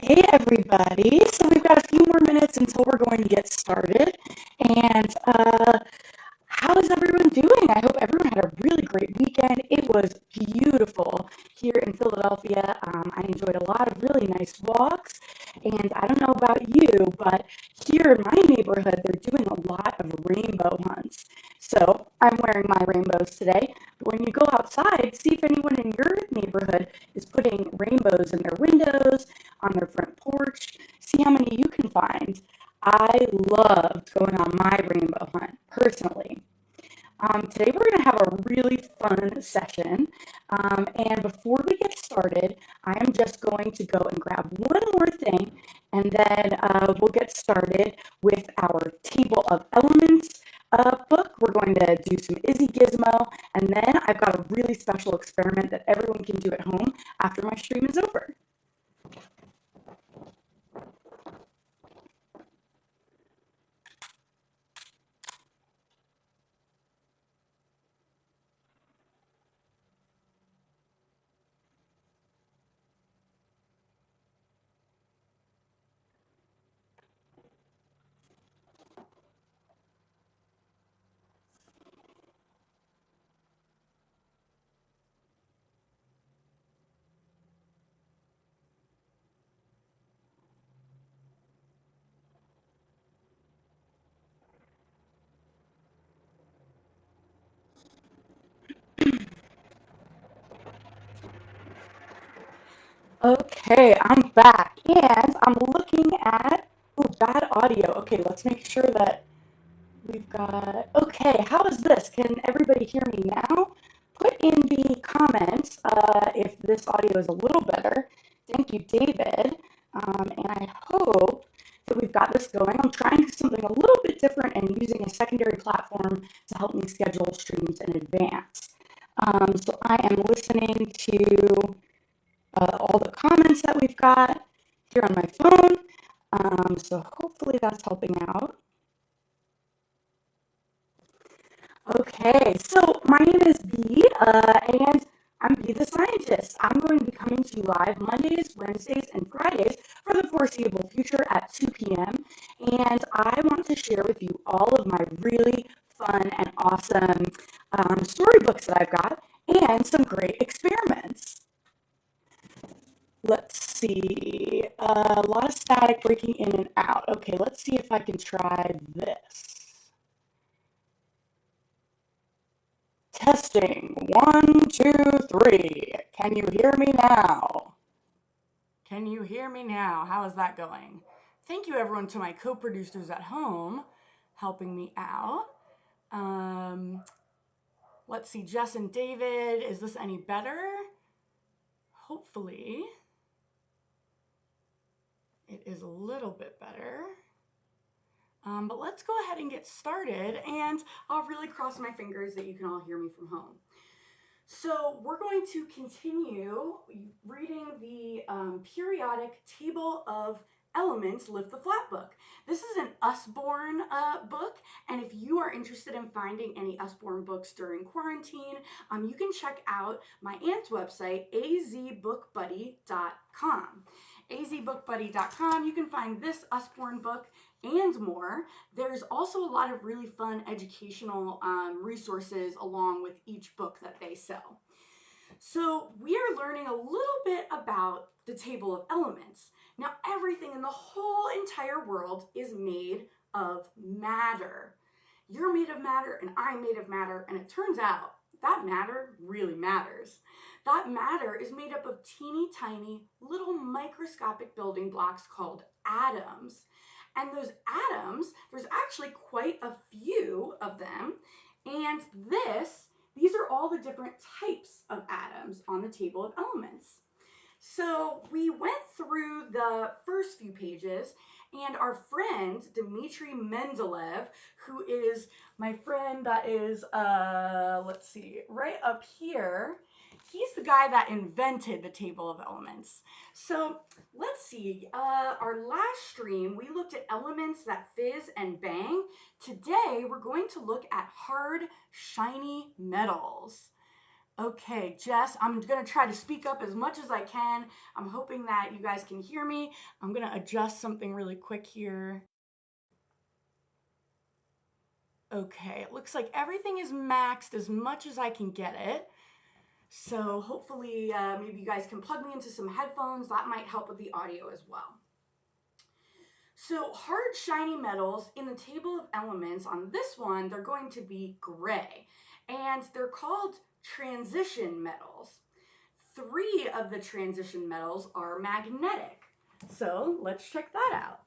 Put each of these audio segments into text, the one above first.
Hey everybody. So we've got a few more minutes until we're going to get started. And how is everyone doing? I hope everyone had a really great weekend. It was beautiful here in Philadelphia. I enjoyed a lot of really nice walks. And I don't know about you, but here in my neighborhood, they're doing a lot of rainbow hunts. So I'm wearing my rainbows today. But when you go outside, see if anyone in your neighborhood is putting rainbows in their windows, on their front porch. See how many you can find. I loved going on my rainbow hunt personally. Today we're going to have a really fun session. And before we get started, I am just going to go and grab one more thing, and then we'll get started with our Table of Elements book. We're going to do some Izzy Gizmo, and then I've got a really special experiment that everyone can do at home after my stream is over. Okay, I'm back, and I'm looking at, ooh, bad audio. Okay, let's make sure that we've got, okay, how is this? Can everybody hear me now? Put in the comments if this audio is a little better. Thank you, David. And I hope that we've got this going. I'm trying something a little bit different and using a secondary platform to help me schedule streams in advance. So I am listening to all the comments that we've got here on my phone. So hopefully that's helping out. Okay, so my name is Bee, and I'm Bee the Scientist. I'm going to be coming to you live Mondays, Wednesdays, and Fridays for the foreseeable future at 2 p.m. And I want to share with you all of my really fun and awesome storybooks that I've got and some great experiments. Let's see. A lot of static breaking in and out. Okay, let's see if I can try this. Testing. 1, 2, 3. Can you hear me now? Can you hear me now? How is that going? Thank you, everyone, to my co-producers at home helping me out. Let's see, Jess and David. Is this any better? Hopefully. It is a little bit better. But let's go ahead and get started, and I'll really cross my fingers that you can all hear me from home. So we're going to continue reading the periodic table of elements lift the flat book. This is an Usborne book, and if you are interested in finding any Usborne books during quarantine, you can check out my aunt's website, azbookbuddy.com. azbookbuddy.com. You can find this Usborne book and more. There's also a lot of really fun educational resources along with each book that they sell. So we are learning a little bit about the table of elements. Now, everything in the whole entire world is made of matter. You're made of matter and I'm made of matter, and it turns out that matter really matters. That matter is made up of teeny tiny little microscopic building blocks called atoms. And those atoms, there's actually quite a few of them. And these are all the different types of atoms on the table of elements. So we went through the first few pages, and our friend Dmitry Mendeleev, who is my friend that is, let's see, right up here, he's the guy that invented the table of elements. So let's see, our last stream, we looked at elements that fizz and bang. Today, we're going to look at hard, shiny metals. Okay, Jess, I'm going to try to speak up as much as I can. I'm hoping that you guys can hear me. I'm going to adjust something really quick here. Okay, it looks like everything is maxed as much as I can get it. So hopefully maybe you guys can plug me into some headphones. That might help with the audio as well. So hard shiny metals in the table of elements on this one, they're going to be gray. And they're called transition metals. 3 of the transition metals are magnetic. So let's check that out.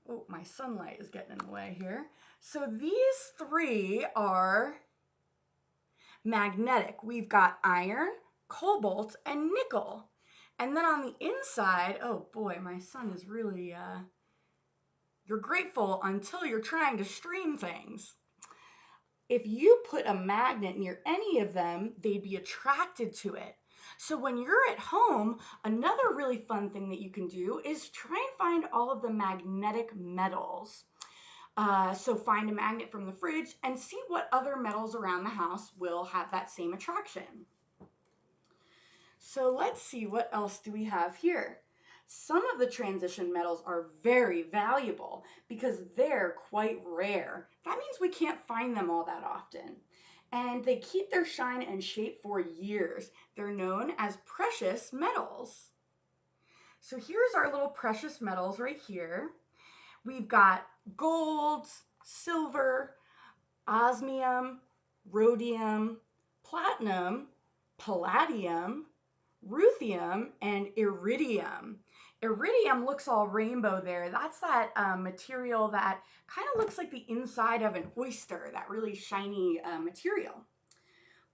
Oh, my sunlight is getting in the way here. So these 3 are magnetic. We've got iron, cobalt, and nickel. And then on the inside, oh boy, my son is really, you're grateful until you're trying to stream things. If you put a magnet near any of them, they'd be attracted to it. So when you're at home, another really fun thing that you can do is try and find all of the magnetic metals. So find a magnet from the fridge and see what other metals around the house will have that same attraction. So let's see, what else do we have here? Some of the transition metals are very valuable because they're quite rare. That means we can't find them all that often. And they keep their shine and shape for years. They're known as precious metals. So here's our little precious metals right here. We've got gold, silver, osmium, rhodium, platinum, palladium, ruthenium, and iridium. Iridium looks all rainbow there. That's that material that kind of looks like the inside of an oyster, that really shiny material.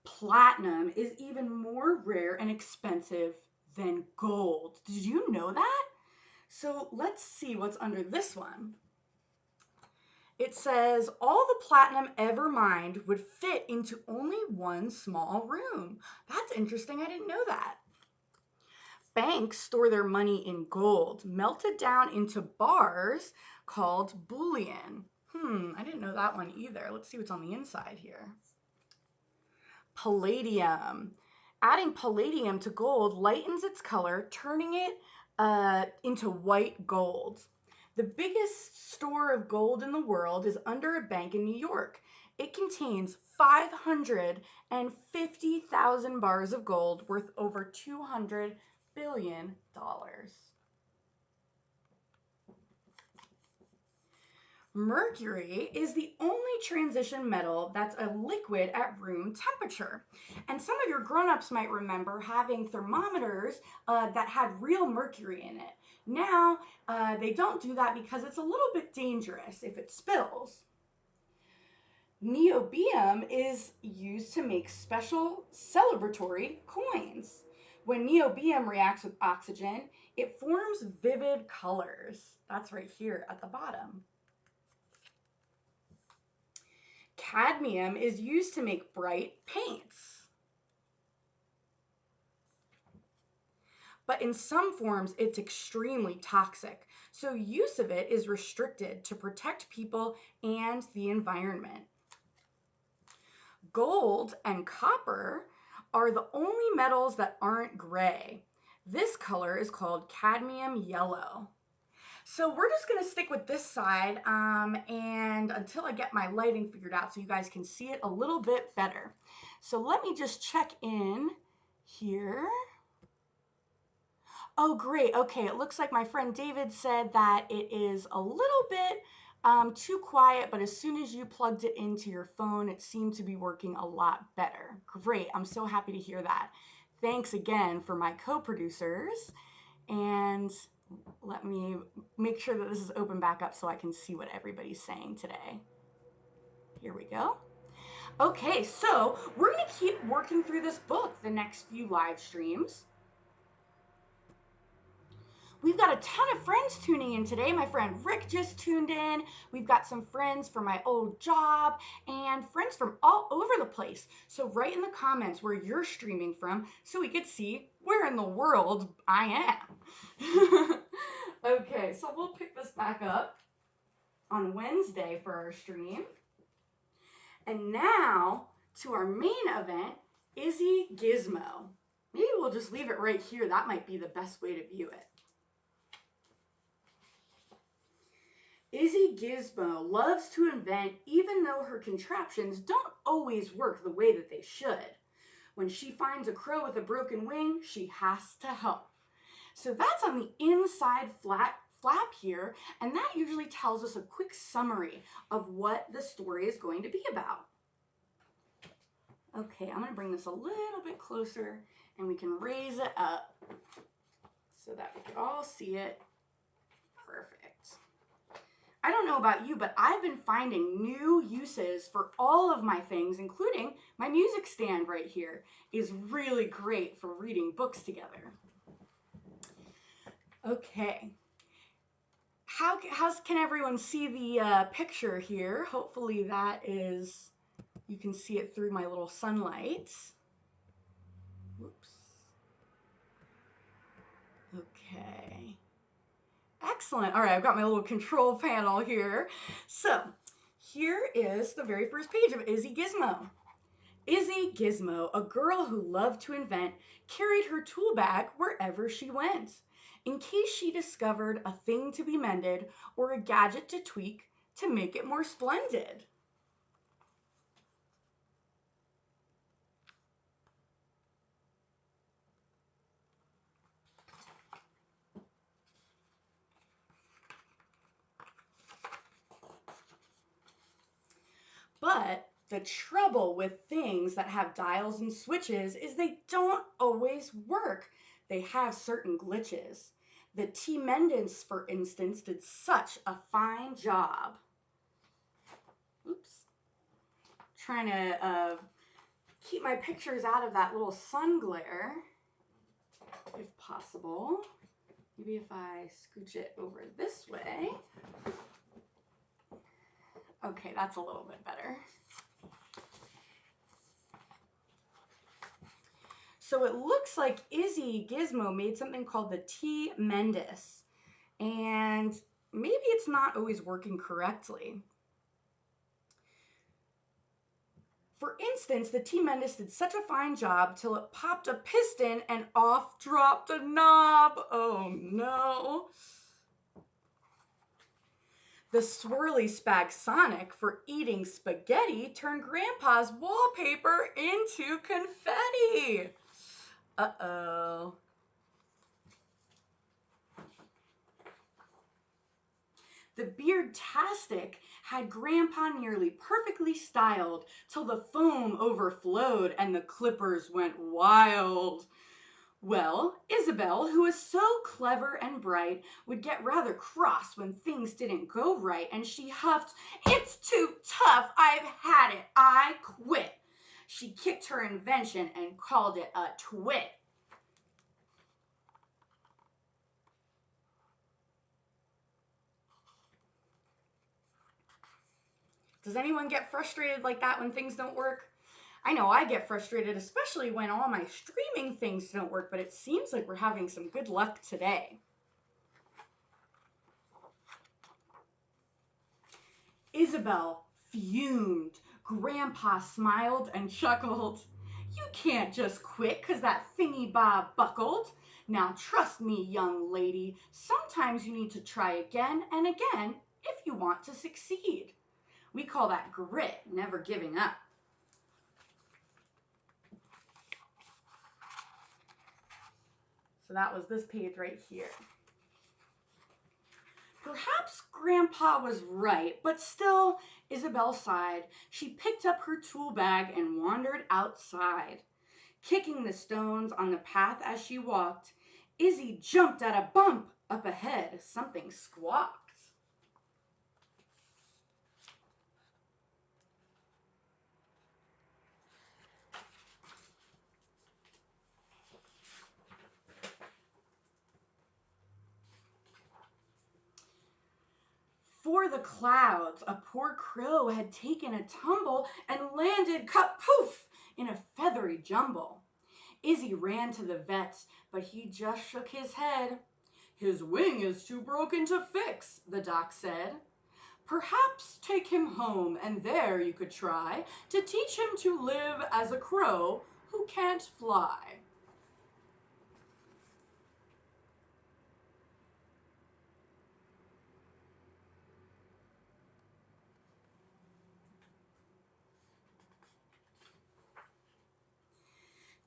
Platinum is even more rare and expensive than gold. Did you know that? So let's see what's under this one. It says all the platinum ever mined would fit into only one small room. That's interesting. I didn't know that. Banks store their money in gold, melted down into bars called bullion. I didn't know that one either. Let's see what's on the inside here. Palladium. Adding palladium to gold lightens its color, turning it into white gold. The biggest store of gold in the world is under a bank in New York. It contains 550,000 bars of gold worth over $200 billion. Mercury is the only transition metal that's a liquid at room temperature. And some of your grown-ups might remember having thermometers that had real mercury in it. Now, they don't do that because it's a little bit dangerous if it spills. Niobium is used to make special celebratory coins. When niobium reacts with oxygen, it forms vivid colors. That's right here at the bottom. Cadmium is used to make bright paints. But in some forms, it's extremely toxic. So use of it is restricted to protect people and the environment. Gold and copper are the only metals that aren't gray. This color is called cadmium yellow. So we're just going to stick with this side and until I get my lighting figured out so you guys can see it a little bit better. So let me just check in here. Oh, great. Okay, it looks like my friend David said that it is a little bit too quiet, but as soon as you plugged it into your phone, it seemed to be working a lot better. Great. I'm so happy to hear that. Thanks again for my co-producers. And let me make sure that this is open back up so I can see what everybody's saying today. Here we go. Okay, so we're going to keep working through this book the next few live streams. We've got a ton of friends tuning in today. My friend Rick just tuned in. We've got some friends from my old job and friends from all over the place. So write in the comments where you're streaming from so we could see where in the world I am. Okay, so we'll pick this back up on Wednesday for our stream. And now to our main event, Izzy Gizmo. Maybe we'll just leave it right here. That might be the best way to view it. Izzy Gizmo loves to invent even though her contraptions don't always work the way that they should. When she finds a crow with a broken wing, she has to help. So that's on the inside flap here, and that usually tells us a quick summary of what the story is going to be about. Okay, I'm going to bring this a little bit closer and we can raise it up so that we can all see it. Perfect. I don't know about you, but I've been finding new uses for all of my things, including my music stand right here is really great for reading books together. Okay. How can everyone see the picture here? Hopefully that is, you can see it through my little sunlight. Whoops. Okay. Excellent. All right, I've got my little control panel here. So here is the very first page of Izzy Gizmo. Izzy Gizmo, a girl who loved to invent, carried her tool bag wherever she went, in case she discovered a thing to be mended or a gadget to tweak to make it more splendid. But the trouble with things that have dials and switches is they don't always work. They have certain glitches. The T-Mendance, for instance, did such a fine job. Oops. Trying to keep my pictures out of that little sun glare, if possible. Maybe if I scooch it over this way. Okay, that's a little bit better. So it looks like Izzy Gizmo made something called the T-Mendance, and maybe it's not always working correctly. For instance, the T-Mendance did such a fine job till it popped a piston and off dropped a knob. Oh no. The swirly Spagsonic for eating spaghetti turned Grandpa's wallpaper into confetti. Uh-oh. The Beardtastic had Grandpa nearly perfectly styled till the foam overflowed and the clippers went wild. Well, Isabel, who was so clever and bright, would get rather cross when things didn't go right, and she huffed, "It's too tough, I've had it, I quit." She kicked her invention and called it a twit. Does anyone get frustrated like that when things don't work? I know I get frustrated, especially when all my streaming things don't work, but it seems like we're having some good luck today. Isabel fumed. Grandpa smiled and chuckled. "You can't just quit 'cause that thingy bob buckled. Now trust me, young lady, sometimes you need to try again and again if you want to succeed. We call that grit, never giving up." So that was this page right here. Perhaps Grandpa was right, but still, Isabel sighed. She picked up her tool bag and wandered outside. Kicking the stones on the path as she walked, Izzy jumped at a bump up ahead. Something squawked. For the clouds, a poor crow had taken a tumble and landed cut-poof in a feathery jumble. Izzy ran to the vet, but he just shook his head. "His wing is too broken to fix," the doc said. Perhaps take him home, and there you could try to teach him to live as a crow who can't fly.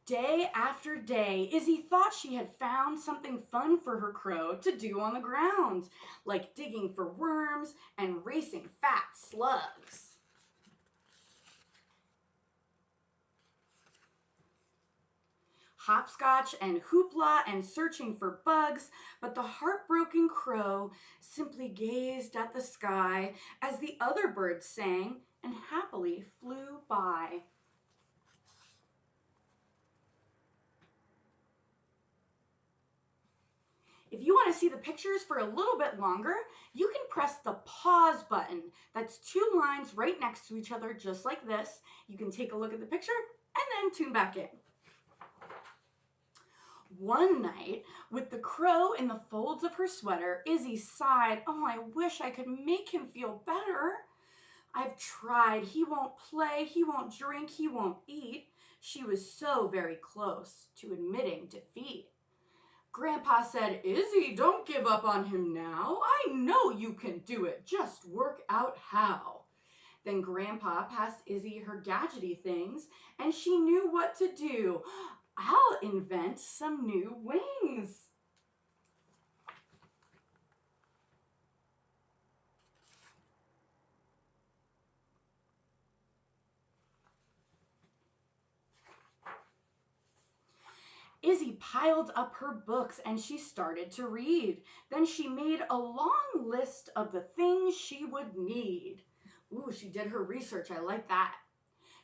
Day after day, Izzy thought she had found something fun for her crow to do on the ground, like digging for worms and racing fat slugs. Hopscotch and hoopla and searching for bugs, but the heartbroken crow simply gazed at the sky as the other birds sang and happily flew by. If you want to see the pictures for a little bit longer, you can press the pause button. That's two lines right next to each other, just like this. You can take a look at the picture and then tune back in. One night, with the crow in the folds of her sweater, Izzy sighed, "Oh, I wish I could make him feel better. I've tried. He won't play, he won't drink, he won't eat." She was so very close to admitting defeat. Grandpa said, "Izzy, don't give up on him now. I know you can do it. Just work out how." Then Grandpa passed Izzy her gadgety things, and she knew what to do. "I'll invent some new wings." Izzy piled up her books and she started to read. Then she made a long list of the things she would need. Ooh, she did her research. I like that.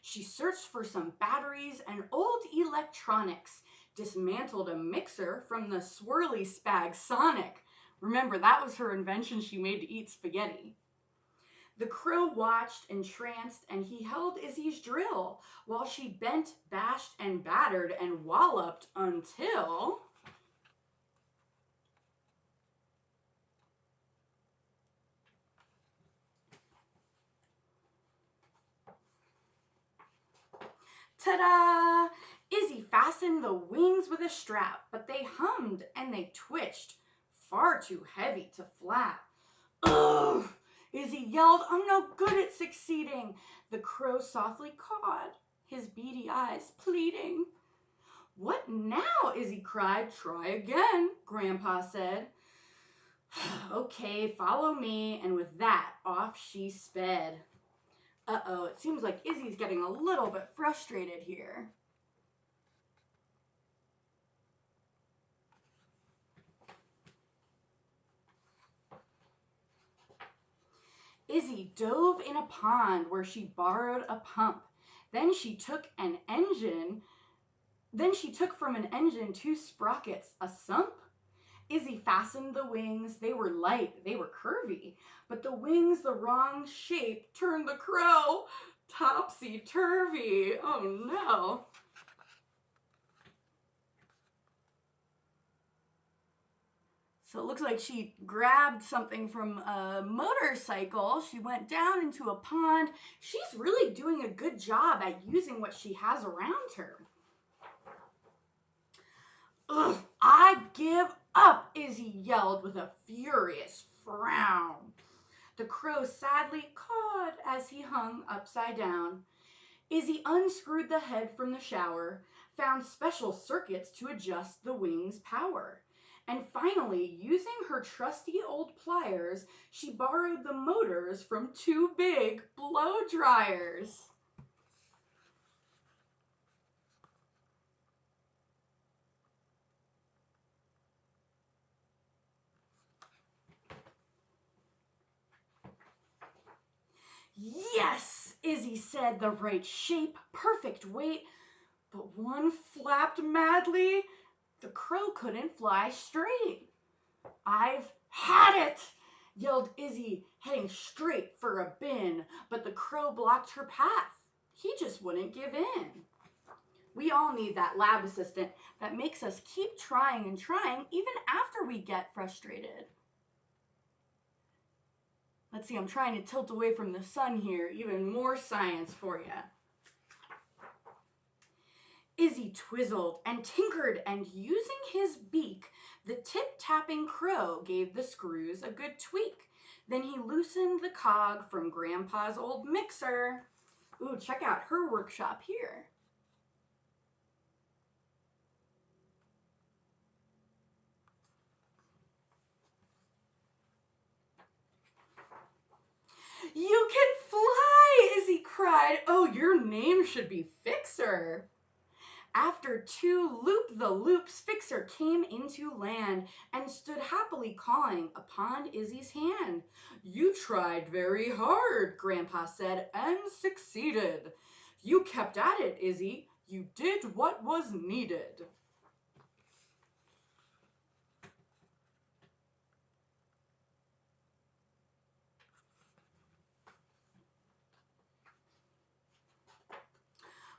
She searched for some batteries and old electronics, dismantled a mixer from the Swirly Spag Sonic. Remember, that was her invention she made to eat spaghetti. The crow watched entranced, and he held Izzy's drill while she bent, bashed, and battered and walloped until... Ta-da! Izzy fastened the wings with a strap, but they hummed and they twitched, far too heavy to flap. "Ugh!" Izzy yelled, "I'm no good at succeeding." The crow softly cawed, his beady eyes pleading. "What now?" Izzy cried. "Try again," Grandpa said. "Okay, follow me," and with that, off she sped. Uh-oh, it seems like Izzy's getting a little bit frustrated here. Izzy dove in a pond where she borrowed a pump. Then she took from an engine two sprockets, a sump. Izzy fastened the wings. They were light, they were curvy, but the wings the wrong shape turned the crow topsy-turvy. Oh no. So it looks like she grabbed something from a motorcycle. She went down into a pond. She's really doing a good job at using what she has around her. "Ugh, I give up," Izzy yelled with a furious frown. The crow sadly cawed as he hung upside down. Izzy unscrewed the head from the shower, found special circuits to adjust the wings' power. And finally, using her trusty old pliers, she borrowed the motors from two big blow dryers. "Yes," Izzy said, "the right shape, perfect weight." But one flapped madly. The crow couldn't fly straight. "I've had it," yelled Izzy, heading straight for a bin. But the crow blocked her path. He just wouldn't give in. We all need that lab assistant that makes us keep trying and trying even after we get frustrated. Let's Let's see, I'm trying to tilt away from the sun here. Even more science for you. Izzy twizzled and tinkered, and using his beak, the tip-tapping crow gave the screws a good tweak. Then he loosened the cog from Grandpa's old mixer. Ooh, check out her workshop here. You can fly, Izzy cried. Oh, your name should be Fixer. After 2 loop-the-loops, Fixer came into land and stood happily cawing upon Izzy's hand. You tried very hard, Grandpa said, and succeeded. You kept at it, Izzy. You did what was needed.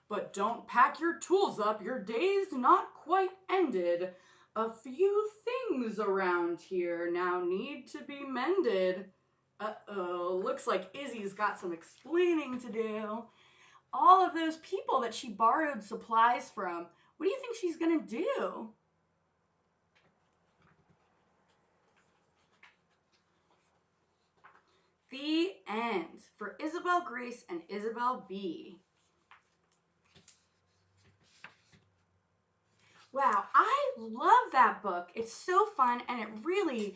But don't pack your tools up, your day's not quite ended. A few things around here now need to be mended. Uh-oh, looks like Izzy's got some explaining to do. All of those people that she borrowed supplies from, what do you think she's gonna do? The end for Isabel Grace and Isabel B. Wow, I love that book. It's so fun, and it really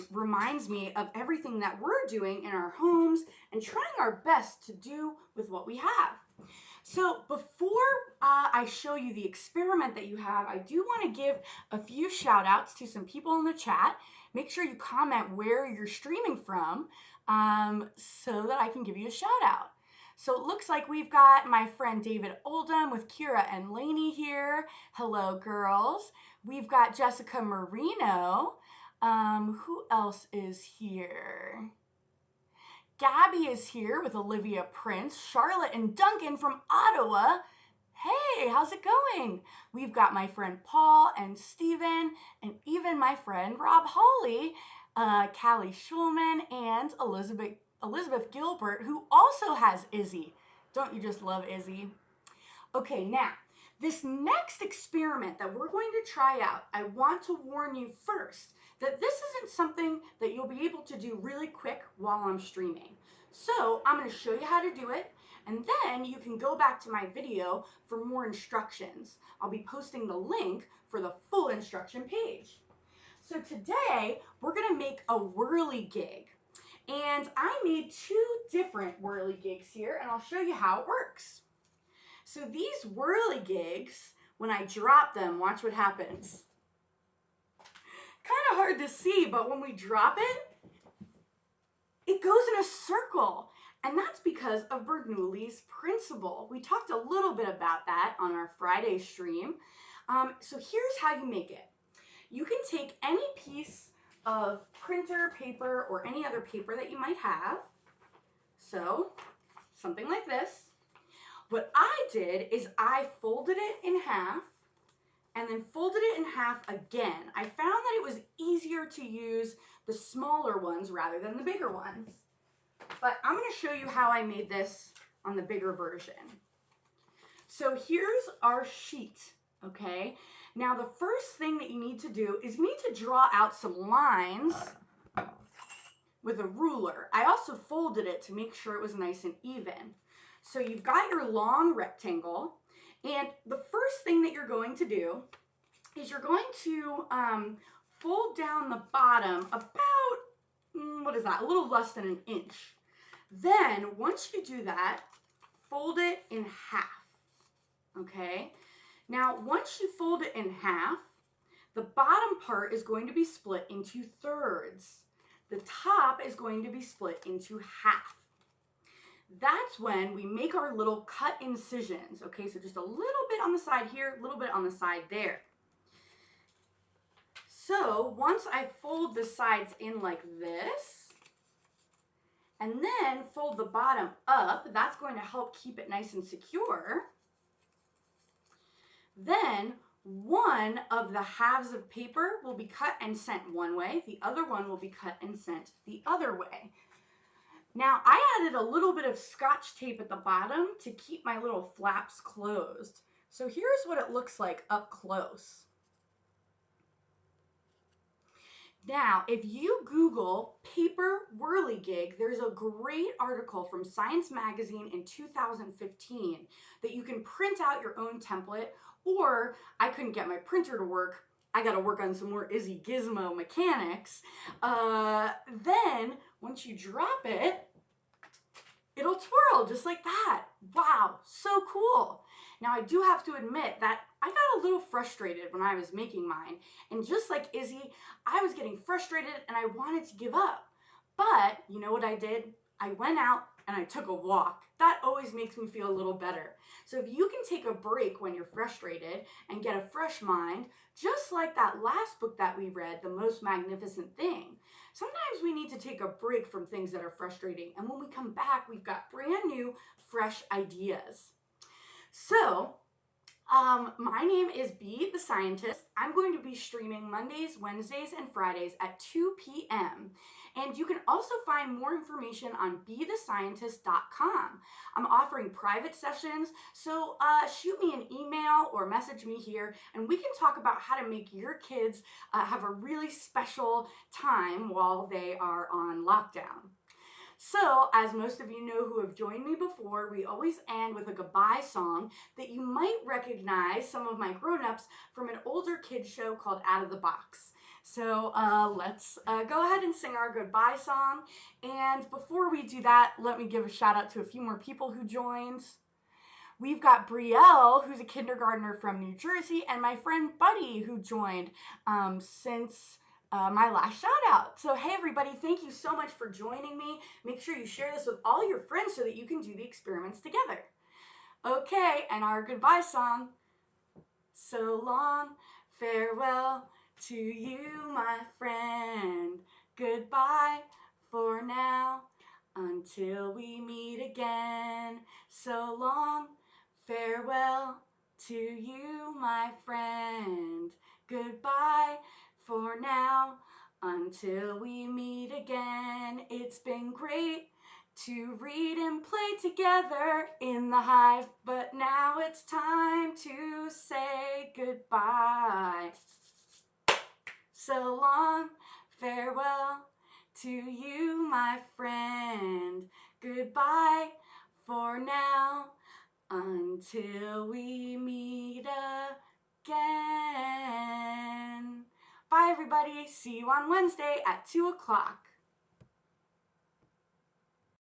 reminds me of everything that we're doing in our homes and trying our best to do with what we have. So before I show you the experiment that you have, I do want to give a few shout outs to some people in the chat. Make sure you comment where you're streaming from so that I can give you a shout out. So it looks like we've got my friend David Oldham with Kira and Lainey here. Hello, girls. We've got Jessica Marino. Who else is here? Gabby is here with Olivia Prince, Charlotte and Duncan from Ottawa. Hey, how's it going? We've got my friend Paul and Steven, and even my friend Rob Hawley, Callie Schulman, and Elizabeth Gilbert, who also has Izzy. Don't you just love Izzy? Okay, now, this next experiment that we're going to try out, I want to warn you first that this isn't something that you'll be able to do really quick while I'm streaming. So I'm going to show you how to do it, and then you can go back to my video for more instructions. I'll be posting the link for the full instruction page. So today, we're going to make a whirligig. And I made 2 different whirligigs here, and I'll show you how it works. So these whirligigs, when I drop them, watch what happens. Kind of hard to see, but when we drop it, it goes in a circle. And that's because of Bernoulli's principle. We talked a little bit about that on our Friday stream. So here's how you make it. You can take any piece of printer paper or any other paper that you might have. So something like this. What I did is I folded it in half and then folded it in half again. I found that it was easier to use the smaller ones rather than the bigger ones. But I'm going to show you how I made this on the bigger version. So here's our sheet, okay? Now the first thing that you need to do is you need to draw out some lines with a ruler. I also folded it to make sure it was nice and even. So you've got your long rectangle, and the first thing that you're going to do is you're going to fold down the bottom about, what is that, a little less than an inch. Then, once you do that, fold it in half, okay? Now, once you fold it in half, the bottom part is going to be split into thirds. The top is going to be split into half. That's when we make our little cut incisions, okay? So just a little bit on the side here, a little bit on the side there. So once I fold the sides in like this, and then fold the bottom up, that's going to help keep it nice and secure. Then one of the halves of paper will be cut and sent one way, the other one will be cut and sent the other way. Now, I added a little bit of scotch tape at the bottom to keep my little flaps closed. So here's what it looks like up close. Now, if you Google paper whirligig, there's a great article from Science Magazine in 2015 that you can print out your own template, or I couldn't get my printer to work. I got to work on some more Izzy Gizmo mechanics. Then, once you drop it, it'll twirl just like that. Wow, so cool. Now, I do have to admit that I got a little frustrated when I was making mine. And just like Izzy, I was getting frustrated and I wanted to give up. But you know what I did? I went out and I took a walk. That always makes me feel a little better. So if you can take a break when you're frustrated and get a fresh mind, just like that last book that we read, The Most Magnificent Thing, sometimes we need to take a break from things that are frustrating. And when we come back, we've got brand new, fresh ideas. So, my name is Bee the Scientist. I'm going to be streaming Mondays, Wednesdays, and Fridays at 2 p.m. And you can also find more information on BeTheScientist.com. I'm offering private sessions, so shoot me an email or message me here, and we can talk about how to make your kids have a really special time while they are on lockdown. So, as most of you know who have joined me before, we always end with a goodbye song that you might recognize some of my grown-ups from an older kids show called Out of the Box. So let's go ahead and sing our goodbye song. And before we do that, let me give a shout out to a few more people who joined. We've got Brielle, who's a kindergartner from New Jersey, and my friend Buddy, who joined since my last shout out. So, hey, everybody, thank you so much for joining me. Make sure you share this with all your friends so that you can do the experiments together. Okay, and our goodbye song. So long, farewell to you, my friend. Goodbye for now until we meet again. So long, farewell to you, my friend. Goodbye for now until we meet again. It's been great to read and play together in the hive, but now it's time to say goodbye. So long, farewell to you, my friend. Goodbye for now until we meet again. Bye, everybody. See you on Wednesday at 2 o'clock.